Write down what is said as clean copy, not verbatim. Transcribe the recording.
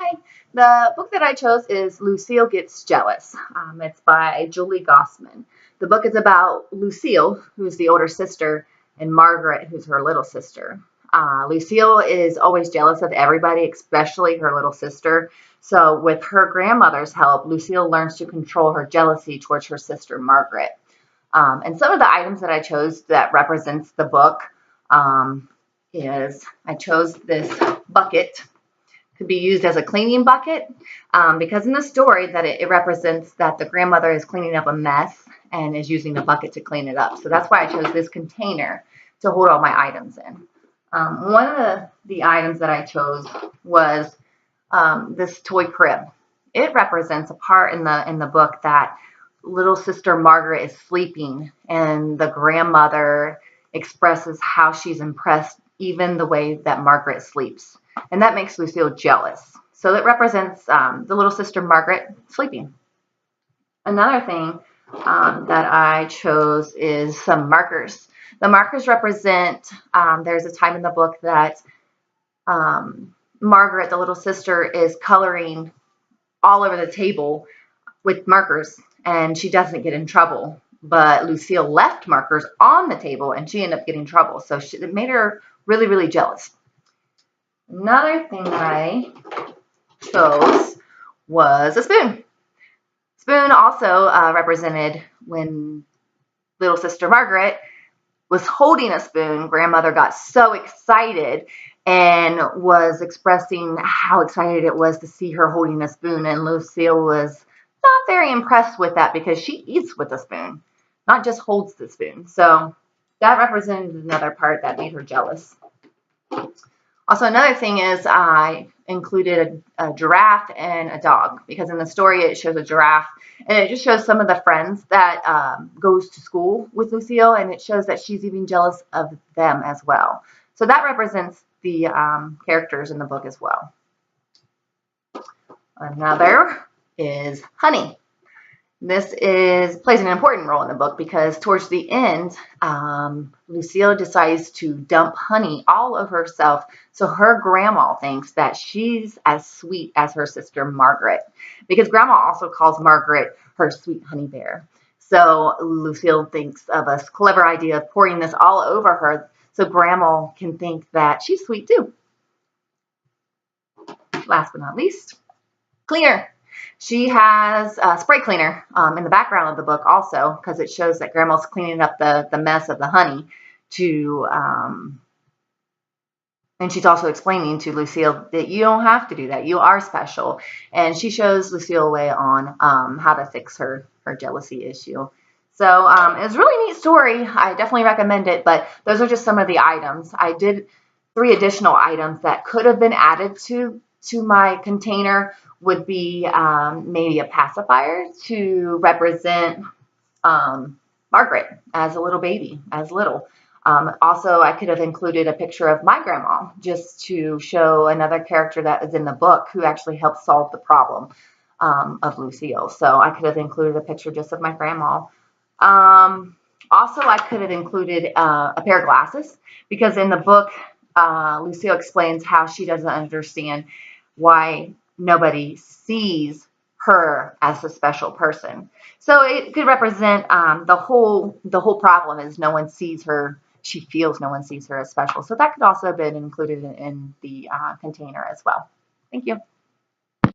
Hi. The book that I chose is Lucille Gets Jealous. It's by Julie Gossman. The book is about Lucille, who's the older sister, and Margaret, who's her little sister. Lucille is always jealous of everybody, especially her little sister. So with her grandmother's help, Lucille learns to control her jealousy towards her sister, Margaret. And some of the items that I chose that represents the book is I chose this bucket. Could be used as a cleaning bucket because in the story that it represents that the grandmother is cleaning up a mess and is using the bucket to clean it up. So that's why I chose this container to hold all my items in. One of the items that I chose was this toy crib. It represents a part in the book that little sister Margaret is sleeping and the grandmother expresses how she's impressed even the way that Margaret sleeps. And that makes Lucille jealous. So it represents the little sister Margaret sleeping. Another thing that I chose is some markers. The markers represent, there's a time in the book that Margaret, the little sister, is coloring all over the table with markers and she doesn't get in trouble. But Lucille left markers on the table and she ended up getting in trouble. So it made her really, really jealous. Another thing that I chose was a spoon. Spoon also represented when little sister Margaret was holding a spoon. Grandmother got so excited and was expressing how excited it was to see her holding a spoon. And Lucille was not very impressed with that because she eats with a spoon, not just holds the spoon. So that represented another part that made her jealous. Also, another thing is I included a giraffe and a dog because in the story it shows a giraffe and it just shows some of the friends that goes to school with Lucille and it shows that she's even jealous of them as well. So that represents the characters in the book as well. Another is honey. This plays an important role in the book because towards the end, Lucille decides to dump honey all over herself. So her grandma thinks that she's as sweet as her sister Margaret because grandma also calls Margaret her sweet honey bear. So Lucille thinks of a clever idea of pouring this all over her so grandma can think that she's sweet too. Last but not least, cleaner. She has a spray cleaner in the background of the book also because it shows that grandma's cleaning up the mess of the honey and she's also explaining to Lucille that you don't have to do that. You are special. And she shows Lucille a way on how to fix her jealousy issue. So it's a really neat story. I definitely recommend it, but those are just some of the items. I did 3 additional items that could have been added to my container would be maybe a pacifier to represent Margaret as a little baby, as little. Also, I could have included a picture of my grandma just to show another character that is in the book who actually helped solve the problem of Lucille. So I could have included a picture just of my grandma. Also, I could have included a pair of glasses because in the book, Lucille explains how she doesn't understand why nobody sees her as a special person. So it could represent the whole problem is no one sees her. She feels no one sees her as special. So that could also have been included in the container as well. Thank you.